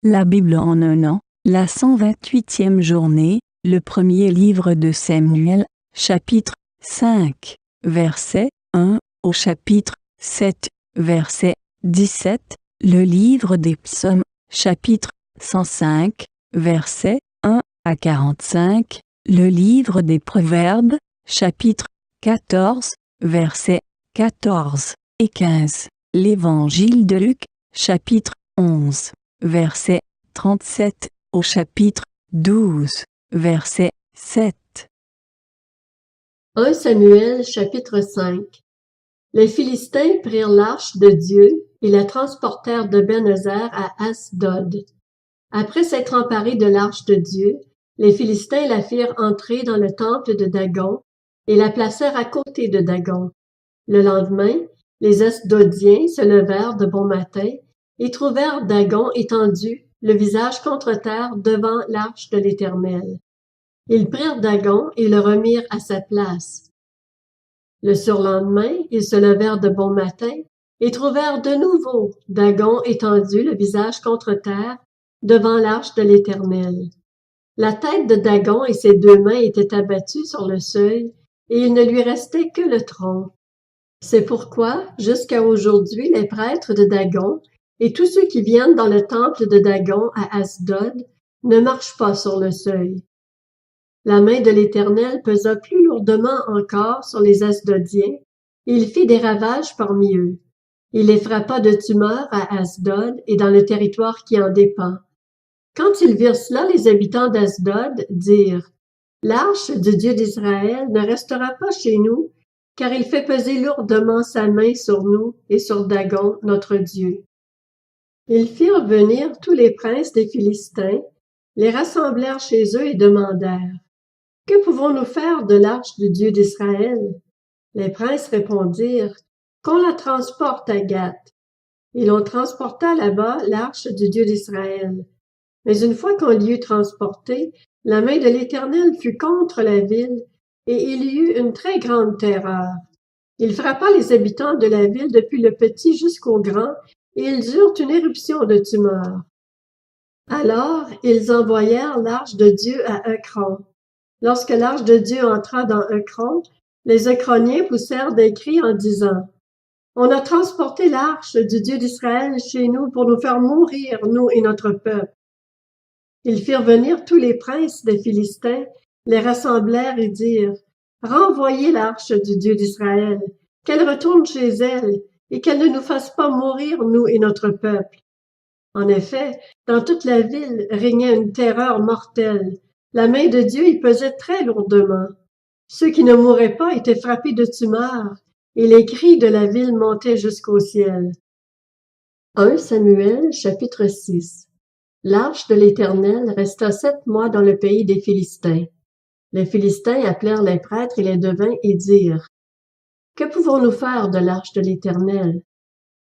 La Bible en un an, la 128e journée, le premier livre de Samuel, chapitre 5, verset 1 au chapitre 7, verset 17, le livre des psaumes, chapitre 105, verset 1 à 45, le livre des proverbes, chapitre 14, versets 14 et 15, l'évangile de Luc, chapitre 11, verset 37 au chapitre 12, verset 7. 1 Samuel chapitre 5. Les Philistins prirent l'arche de Dieu et la transportèrent de Ben-Ezer à Asdod. Après s'être emparés de l'arche de Dieu, les Philistins la firent entrer dans le temple de Dagon et la placèrent à côté de Dagon. Le lendemain, les Asdodiens se levèrent de bon matin et trouvèrent Dagon étendu, le visage contre terre devant l'arche de l'Éternel. Ils prirent Dagon et le remirent à sa place. Le surlendemain, ils se levèrent de bon matin et trouvèrent de nouveau Dagon étendu, le visage contre terre, devant l'arche de l'Éternel. La tête de Dagon et ses deux mains étaient abattues sur le seuil, et il ne lui restait que le tronc. C'est pourquoi, jusqu'à aujourd'hui, les prêtres de Dagon et tous ceux qui viennent dans le temple de Dagon à Asdod ne marchent pas sur le seuil. La main de l'Éternel pesa plus lourdement encore sur les Asdodiens, et il fit des ravages parmi eux. Il les frappa de tumeurs à Asdod et dans le territoire qui en dépend. Quand ils virent cela, les habitants d'Asdod dirent: « L'arche du Dieu d'Israël ne restera pas chez nous, car il fait peser lourdement sa main sur nous et sur Dagon, notre Dieu. » Ils firent venir tous les princes des Philistins, les rassemblèrent chez eux et demandèrent: « Que pouvons-nous faire de l'arche du Dieu d'Israël? » Les princes répondirent: « Qu'on la transporte à Gath. » Et l'on transporta là-bas l'arche du Dieu d'Israël. Mais une fois qu'on l'y eut transportée, la main de l'Éternel fut contre la ville, et il y eut une très grande terreur. Il frappa les habitants de la ville depuis le petit jusqu'au grand, et ils eurent une éruption de tumeurs. Alors ils envoyèrent l'arche de Dieu à Ekron. Lorsque l'arche de Dieu entra dans Ekron, les Ekroniens poussèrent des cris en disant: « On a transporté l'arche du Dieu d'Israël chez nous pour nous faire mourir, nous et notre peuple. » Ils firent venir tous les princes des Philistins, les rassemblèrent et dirent: « Renvoyez l'arche du Dieu d'Israël, qu'elle retourne chez elle, et qu'elle ne nous fasse pas mourir, nous et notre peuple. » En effet, dans toute la ville régnait une terreur mortelle. La main de Dieu y pesait très lourdement. Ceux qui ne mouraient pas étaient frappés de tumeurs, et les cris de la ville montaient jusqu'au ciel. 1 Samuel chapitre 6. L'arche de l'Éternel resta 7 mois dans le pays des Philistins. Les Philistins appelèrent les prêtres et les devins et dirent: « Que pouvons-nous faire de l'arche de l'Éternel?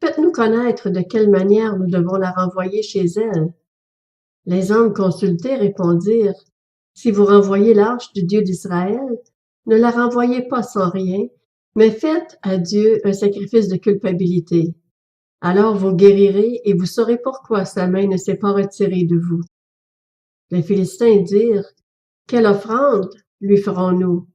Faites-nous connaître de quelle manière nous devons la renvoyer chez elle. » Les hommes consultés répondirent: « Si vous renvoyez l'arche du Dieu d'Israël, ne la renvoyez pas sans rien, mais faites à Dieu un sacrifice de culpabilité. Alors vous guérirez et vous saurez pourquoi sa main ne s'est pas retirée de vous. » Les Philistins dirent: « Quelle offrande lui ferons-nous? »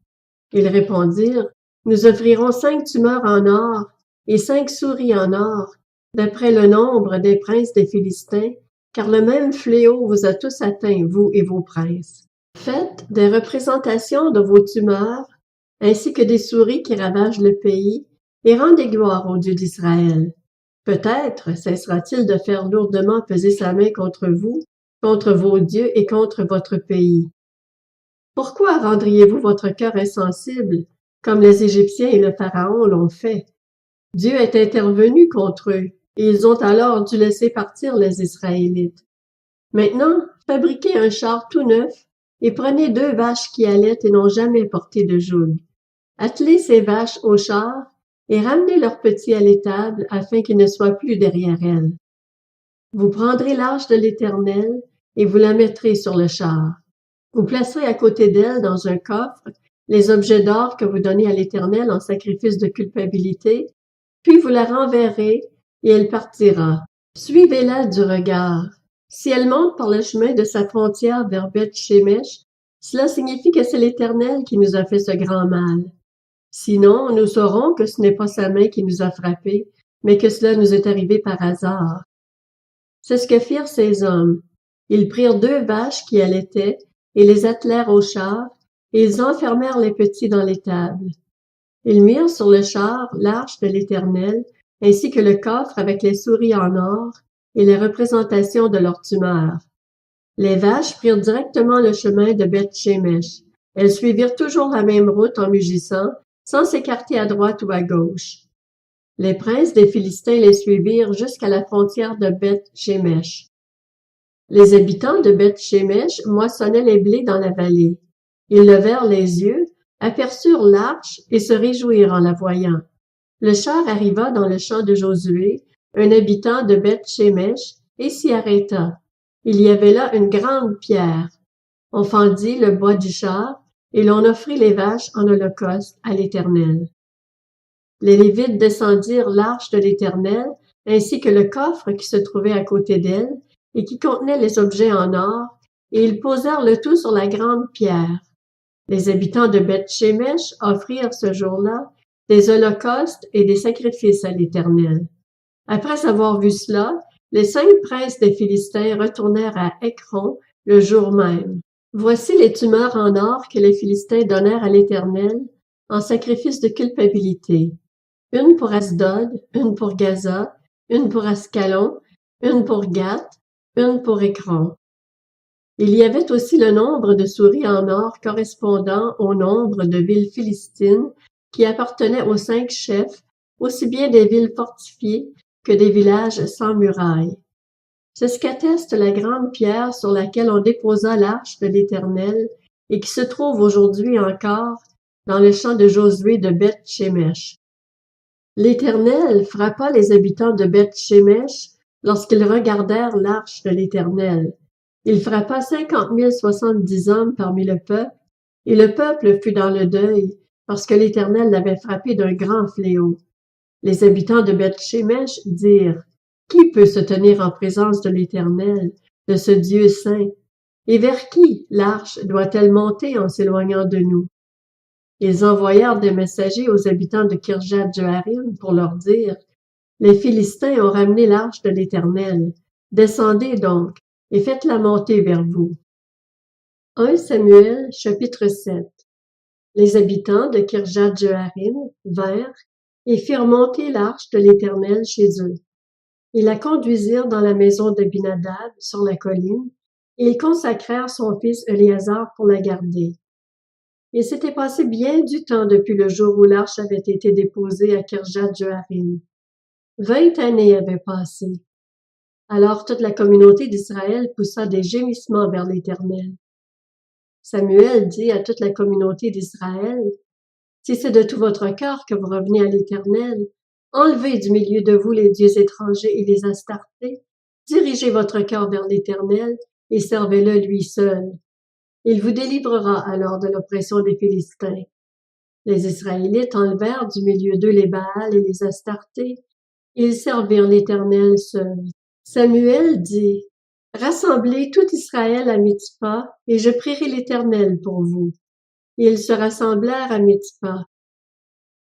Ils répondirent: « Nous offrirons 5 tumeurs en or et 5 souris en or, d'après le nombre des princes des Philistins, car le même fléau vous a tous atteints, vous et vos princes. Faites des représentations de vos tumeurs, ainsi que des souris qui ravagent le pays, et rendez gloire au Dieu d'Israël. Peut-être cessera-t-il de faire lourdement peser sa main contre vous, contre vos dieux et contre votre pays. Pourquoi rendriez-vous votre cœur insensible, comme les Égyptiens et le Pharaon l'ont fait? Dieu est intervenu contre eux, et ils ont alors dû laisser partir les Israélites. Maintenant, fabriquez un char tout neuf, et prenez 2 vaches qui allaitent et n'ont jamais porté de joug. Attelez ces vaches au char, et ramenez leurs petits à l'étable, afin qu'ils ne soient plus derrière elles. Vous prendrez l'arche de l'Éternel, et vous la mettrez sur le char. Vous placerez à côté d'elle, dans un coffre, les objets d'or que vous donnez à l'Éternel en sacrifice de culpabilité, puis vous la renverrez, et elle partira. Suivez-la du regard. Si elle monte par le chemin de sa frontière vers Beth-Shemesh, cela signifie que c'est l'Éternel qui nous a fait ce grand mal. Sinon, nous saurons que ce n'est pas sa main qui nous a frappés, mais que cela nous est arrivé par hasard. C'est ce que firent ces hommes. Ils prirent 2 vaches qui allaitaient et les attelèrent au char, et ils enfermèrent les petits dans l'étable. Ils mirent sur le char l'arche de l'Éternel, ainsi que le coffre avec les souris en or et les représentations de leur tumeur. Les vaches prirent directement le chemin de Beth-Shemesh. Elles suivirent toujours la même route en mugissant, sans s'écarter à droite ou à gauche. Les princes des Philistins les suivirent jusqu'à la frontière de Beth-Shemesh. Les habitants de Beth-Shemesh moissonnaient les blés dans la vallée. Ils levèrent les yeux, aperçurent l'arche et se réjouirent en la voyant. Le char arriva dans le champ de Josué, un habitant de Beth-Shemesh, et s'y arrêta. Il y avait là une grande pierre. On fendit le bois du char, et l'on offrit les vaches en holocauste à l'Éternel. Les Lévites descendirent l'arche de l'Éternel, ainsi que le coffre qui se trouvait à côté d'elle, et qui contenait les objets en or, et ils posèrent le tout sur la grande pierre. Les habitants de Beth-Shemesh offrirent ce jour-là des holocaustes et des sacrifices à l'Éternel. Après avoir vu cela, les 5 princes des Philistins retournèrent à Écron le jour même. Voici les tumeurs en or que les Philistins donnèrent à l'Éternel en sacrifice de culpabilité. Une pour Asdod, une pour Gaza, une pour Ascalon, une pour Gath, une pour Écron. Il y avait aussi le nombre de souris en or correspondant au nombre de villes philistines qui appartenaient aux 5 chefs, aussi bien des villes fortifiées que des villages sans murailles. C'est ce qu'atteste la grande pierre sur laquelle on déposa l'arche de l'Éternel et qui se trouve aujourd'hui encore dans le champ de Josué de Beth-Shemesh. L'Éternel frappa les habitants de Beth-Shemesh lorsqu'ils regardèrent l'arche de l'Éternel. Il frappa 50 070 hommes parmi le peuple, et le peuple fut dans le deuil, parce que l'Éternel l'avait frappé d'un grand fléau. Les habitants de Beth-Shemesh dirent: « Qui peut se tenir en présence de l'Éternel, de ce Dieu saint? Et vers qui l'arche doit-elle monter en s'éloignant de nous? » Ils envoyèrent des messagers aux habitants de Kirjath-Jearim pour leur dire: « Les Philistins ont ramené l'arche de l'Éternel. Descendez donc, et faites-la monter vers vous. » 1 Samuel, chapitre 7. Les habitants de Kirjath-Jearim vinrent et firent monter l'arche de l'Éternel chez eux. Ils la conduisirent dans la maison d'Abinadab sur la colline, et ils consacrèrent son fils Éléazar pour la garder. Il s'était passé bien du temps depuis le jour où l'arche avait été déposée à Kirjath-Jearim. 20 années avaient passé. Alors toute la communauté d'Israël poussa des gémissements vers l'Éternel. Samuel dit à toute la communauté d'Israël: « Si c'est de tout votre cœur que vous revenez à l'Éternel, enlevez du milieu de vous les dieux étrangers et les Astartés, dirigez votre cœur vers l'Éternel et servez-le lui seul. Il vous délivrera alors de l'oppression des Philistins. » Les Israélites enlevèrent du milieu d'eux les Baals et les Astartés, et ils servirent l'Éternel seul. Samuel dit: « Rassemblez tout Israël à Mitzpa, et je prierai l'Éternel pour vous. » Et ils se rassemblèrent à Mitzpa.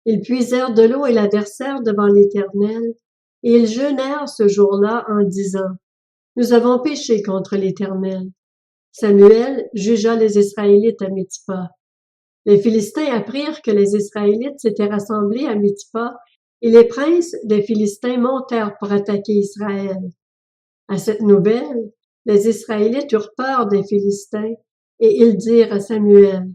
Ils puisèrent de l'eau et la versèrent devant l'Éternel, et ils jeûnèrent ce jour-là en disant: « Nous avons péché contre l'Éternel. » Samuel jugea les Israélites à Mitzpa. Les Philistins apprirent que les Israélites s'étaient rassemblés à Mitzpa, et les princes des Philistins montèrent pour attaquer Israël. À cette nouvelle, les Israélites eurent peur des Philistins, et ils dirent à Samuel: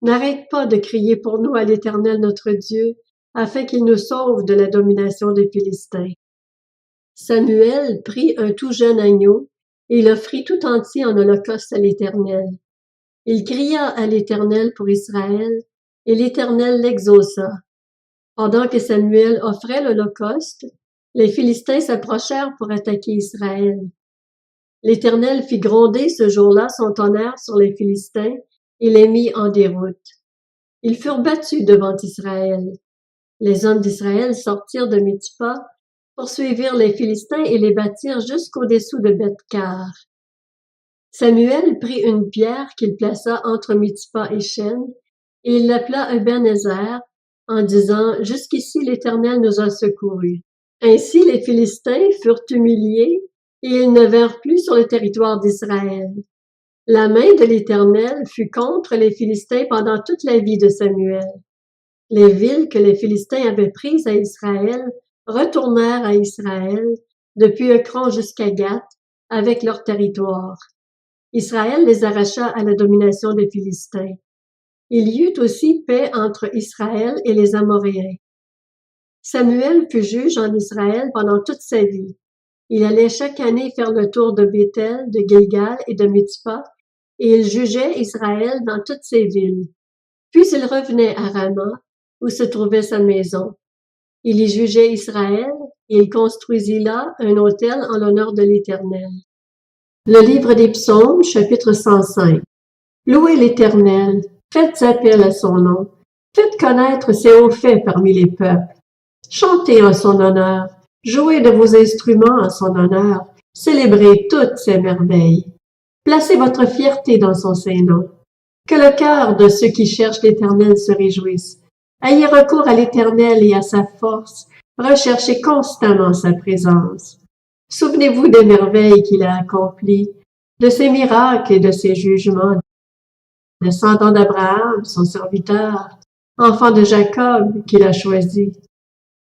« N'arrête pas de crier pour nous à l'Éternel notre Dieu, afin qu'il nous sauve de la domination des Philistins. » Samuel prit un tout jeune agneau, et l'offrit tout entier en holocauste à l'Éternel. Il cria à l'Éternel pour Israël, et l'Éternel l'exauça. Pendant que Samuel offrait l'holocauste, les Philistins s'approchèrent pour attaquer Israël. L'Éternel fit gronder ce jour-là son tonnerre sur les Philistins et les mit en déroute. Ils furent battus devant Israël. Les hommes d'Israël sortirent de Mitzpa poursuivirent les Philistins et les battirent jusqu'au-dessous de Beth-car. Samuel prit une pierre qu'il plaça entre Mitzpa et Shen, et il l'appela Ebenezer, en disant « Jusqu'ici l'Éternel nous a secourus ». Ainsi les Philistins furent humiliés, et ils ne vinrent plus sur le territoire d'Israël. La main de l'Éternel fut contre les Philistins pendant toute la vie de Samuel. Les villes que les Philistins avaient prises à Israël retournèrent à Israël, depuis Ekron jusqu'à Gath, avec leur territoire. Israël les arracha à la domination des Philistins. Il y eut aussi paix entre Israël et les Amoréens. Samuel fut juge en Israël pendant toute sa vie. Il allait chaque année faire le tour de Béthel, de Gilgal et de Mitzpa, et il jugeait Israël dans toutes ses villes. Puis il revenait à Rama, où se trouvait sa maison. Il y jugeait Israël, et il construisit là un autel en l'honneur de l'Éternel. Le livre des Psaumes, chapitre 105. Louez l'Éternel, faites appel à son nom, faites connaître ses hauts faits parmi les peuples. Chantez en son honneur, jouez de vos instruments en son honneur, célébrez toutes ses merveilles. Placez votre fierté dans son saint nom. Que le cœur de ceux qui cherchent l'Éternel se réjouisse. Ayez recours à l'Éternel et à sa force, recherchez constamment sa présence. Souvenez-vous des merveilles qu'il a accomplies, de ses miracles et de ses jugements, descendant d'Abraham, son serviteur, enfant de Jacob, qu'il a choisi.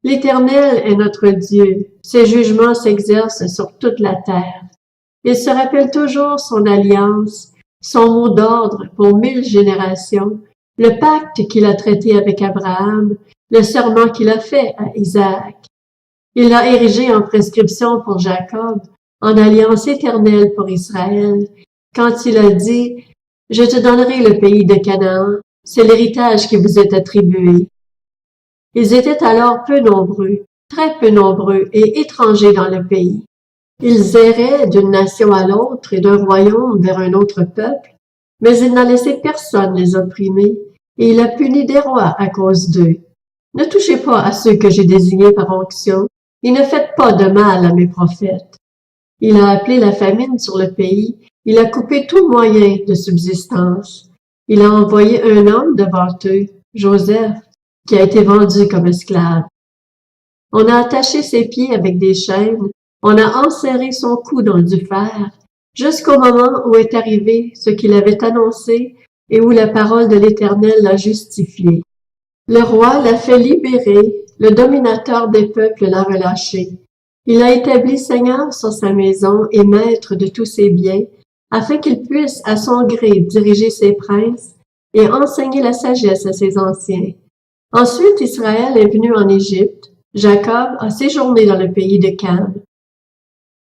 L'Éternel est notre Dieu, ses jugements s'exercent sur toute la terre. Il se rappelle toujours son alliance, son mot d'ordre pour 1000 générations, le pacte qu'il a traité avec Abraham, le serment qu'il a fait à Isaac. Il l'a érigé en prescription pour Jacob, en alliance éternelle pour Israël, quand il a dit « Je te donnerai le pays de Canaan, c'est l'héritage qui vous est attribué. » Ils étaient alors peu nombreux, très peu nombreux et étrangers dans le pays. Ils erraient d'une nation à l'autre et d'un royaume vers un autre peuple, mais il n'a laissé personne les opprimer, et il a puni des rois à cause d'eux. Ne touchez pas à ceux que j'ai désignés par onction, et ne faites pas de mal à mes prophètes. Il a appelé la famine sur le pays, il a coupé tout moyen de subsistance. Il a envoyé un homme devant eux, Joseph, qui a été vendu comme esclave. On a attaché ses pieds avec des chaînes, on a enserré son cou dans du fer, jusqu'au moment où est arrivé ce qu'il avait annoncé et où la parole de l'Éternel l'a justifié. Le roi l'a fait libérer, le dominateur des peuples l'a relâché. Il l'a établi seigneur sur sa maison et maître de tous ses biens, afin qu'il puisse à son gré diriger ses princes et enseigner la sagesse à ses anciens. Ensuite Israël est venu en Égypte, Jacob a séjourné dans le pays de Cam.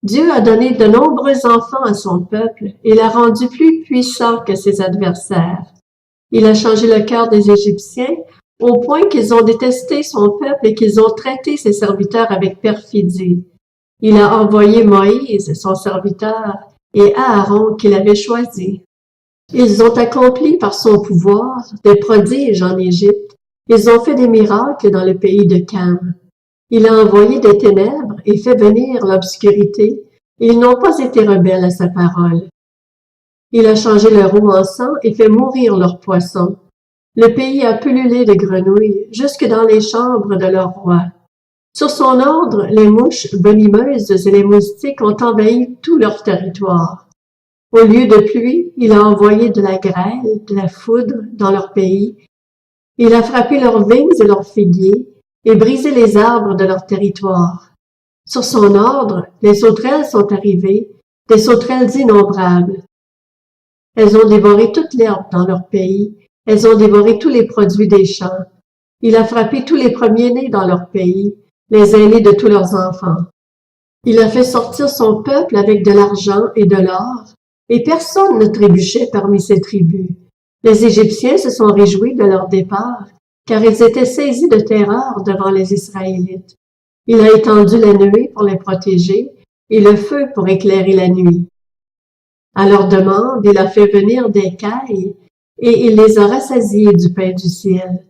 Dieu a donné de nombreux enfants à son peuple et l'a rendu plus puissant que ses adversaires. Il a changé le cœur des Égyptiens au point qu'ils ont détesté son peuple et qu'ils ont traité ses serviteurs avec perfidie. Il a envoyé Moïse, son serviteur, et Aaron qu'il avait choisi. Ils ont accompli par son pouvoir des prodiges en Égypte. Ils ont fait des miracles dans le pays de Cam. Il a envoyé des ténèbres et fait venir l'obscurité, et ils n'ont pas été rebelles à sa parole. Il a changé leur eau en sang et fait mourir leurs poissons. Le pays a pullulé de grenouilles jusque dans les chambres de leur roi. Sur son ordre, les mouches venimeuses et les moustiques ont envahi tout leur territoire. Au lieu de pluie, il a envoyé de la grêle, de la foudre dans leur pays. Il a frappé leurs vignes et leurs figuiers et brisé les arbres de leur territoire. Sur son ordre, les sauterelles sont arrivées, des sauterelles innombrables. Elles ont dévoré toute l'herbe dans leur pays, elles ont dévoré tous les produits des champs. Il a frappé tous les premiers-nés dans leur pays, les aînés de tous leurs enfants. Il a fait sortir son peuple avec de l'argent et de l'or, et personne ne trébuchait parmi ces tribus. Les Égyptiens se sont réjouis de leur départ, car ils étaient saisis de terreur devant les Israélites. Il a étendu la nuée pour les protéger, et le feu pour éclairer la nuit. À leur demande, il a fait venir des cailles, et il les a rassasiés du pain du ciel.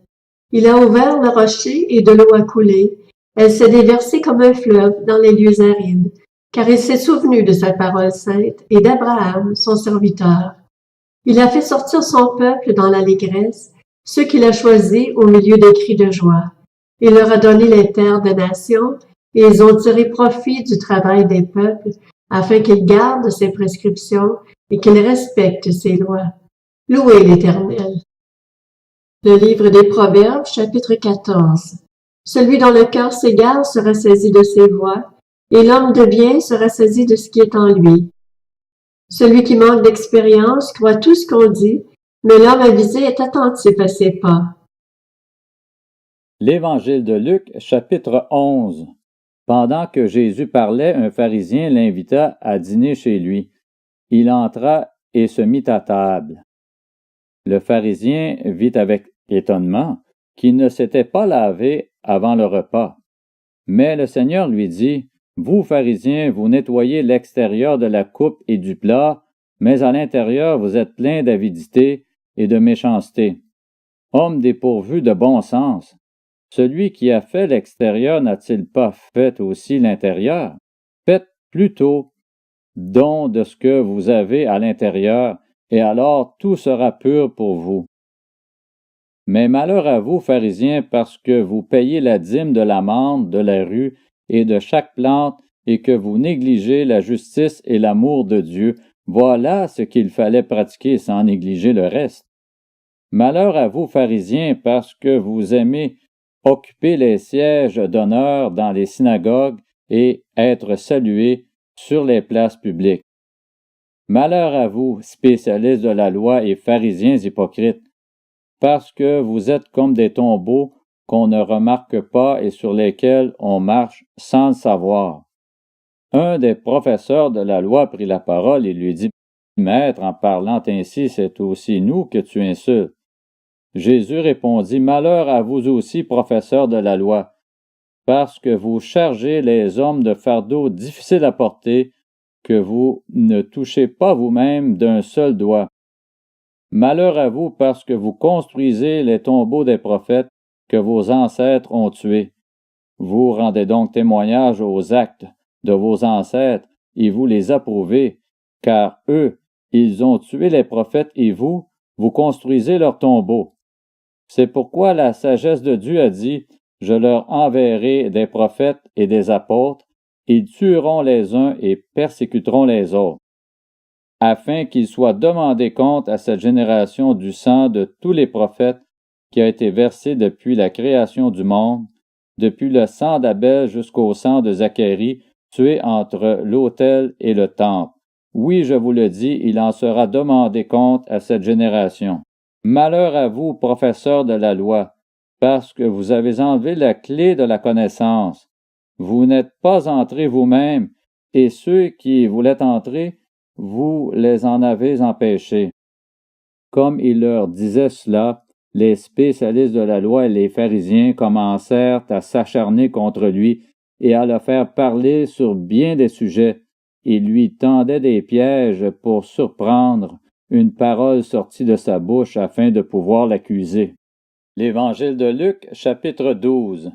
Il a ouvert le rocher et de l'eau a coulé. Elle s'est déversée comme un fleuve dans les lieux arides, car il s'est souvenu de sa parole sainte et d'Abraham, son serviteur. Il a fait sortir son peuple dans l'allégresse, ceux qu'il a choisis au milieu des cris de joie. Il leur a donné les terres des nations, et ils ont tiré profit du travail des peuples, afin qu'ils gardent ses prescriptions et qu'ils respectent ses lois. Louez l'Éternel. Le livre des Proverbes, chapitre 14. Celui dont le cœur s'égare sera saisi de ses voies, et l'homme de bien sera saisi de ce qui est en lui. Celui qui manque d'expérience croit tout ce qu'on dit, mais l'homme avisé est attentif à ses pas. L'Évangile de Luc, chapitre 11. Pendant que Jésus parlait, un pharisien l'invita à dîner chez lui. Il entra et se mit à table. Le pharisien vit avec étonnement qu'il ne s'était pas lavé avant le repas. Mais le Seigneur lui dit, « Vous, pharisiens, vous nettoyez l'extérieur de la coupe et du plat, mais à l'intérieur vous êtes pleins d'avidité et de méchanceté. Homme dépourvu de bon sens, celui qui a fait l'extérieur n'a-t-il pas fait aussi l'intérieur? Faites plutôt don de ce que vous avez à l'intérieur, et alors tout sera pur pour vous. Mais malheur à vous, pharisiens, parce que vous payez la dîme de l'amande, de la rue et de chaque plante, et que vous négligez la justice et l'amour de Dieu. Voilà ce qu'il fallait pratiquer sans négliger le reste. Malheur à vous, pharisiens, parce que vous aimez occuper les sièges d'honneur dans les synagogues et être salués sur les places publiques. Malheur à vous, spécialistes de la loi et pharisiens hypocrites, parce que vous êtes comme des tombeaux qu'on ne remarque pas et sur lesquels on marche sans le savoir. Un des professeurs de la loi prit la parole et lui dit, « Maître, en parlant ainsi, c'est aussi nous que tu insultes. » Jésus répondit, « Malheur à vous aussi, professeurs de la loi, parce que vous chargez les hommes de fardeaux difficiles à porter, que vous ne touchez pas vous-même d'un seul doigt. Malheur à vous parce que vous construisez les tombeaux des prophètes que vos ancêtres ont tués. Vous rendez donc témoignage aux actes de vos ancêtres et vous les approuvez, car eux, ils ont tué les prophètes et vous construisez leurs tombeaux. C'est pourquoi la sagesse de Dieu a dit, « Je leur enverrai des prophètes et des apôtres, ils tueront les uns et persécuteront les autres, afin qu'il soit demandé compte à cette génération du sang de tous les prophètes qui a été versé depuis la création du monde, depuis le sang d'Abel jusqu'au sang de Zacharie, tué entre l'autel et le temple. Oui, je vous le dis, il en sera demandé compte à cette génération. Malheur à vous, professeurs de la loi, parce que vous avez enlevé la clé de la connaissance. Vous n'êtes pas entrés vous-même, et ceux qui voulaient entrer, vous les en avez empêchés. » Comme il leur disait cela, les spécialistes de la loi et les pharisiens commencèrent à s'acharner contre lui et à le faire parler sur bien des sujets. Ils lui tendaient des pièges pour surprendre une parole sortie de sa bouche afin de pouvoir l'accuser. L'Évangile de Luc, chapitre 12.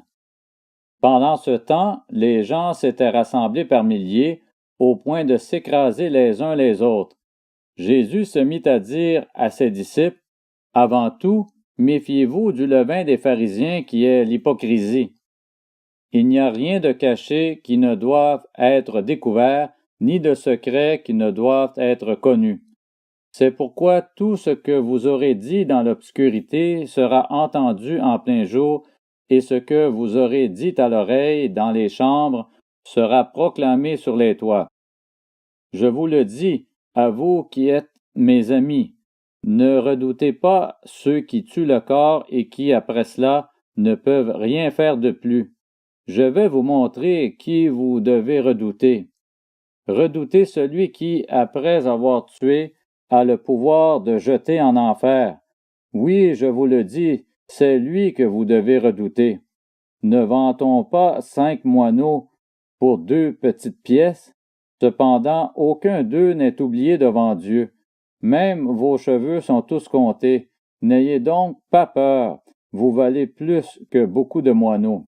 Pendant ce temps, les gens s'étaient rassemblés par milliers, au point de s'écraser les uns les autres. Jésus se mit à dire à ses disciples, « Avant tout, méfiez-vous du levain des pharisiens qui est l'hypocrisie. Il n'y a rien de caché qui ne doive être découvert, ni de secret qui ne doivent être connus. C'est pourquoi tout ce que vous aurez dit dans l'obscurité sera entendu en plein jour, et ce que vous aurez dit à l'oreille dans les chambres sera proclamé sur les toits. Je vous le dis, à vous qui êtes mes amis, ne redoutez pas ceux qui tuent le corps et qui, après cela, ne peuvent rien faire de plus. Je vais vous montrer qui vous devez redouter. Redoutez celui qui, après avoir tué, a le pouvoir de jeter en enfer. Oui, je vous le dis, c'est lui que vous devez redouter. Ne vend-on pas 5 moineaux pour 2 petites pièces? Cependant, aucun d'eux n'est oublié devant Dieu. Même vos cheveux sont tous comptés. N'ayez donc pas peur, vous valez plus que beaucoup de moineaux.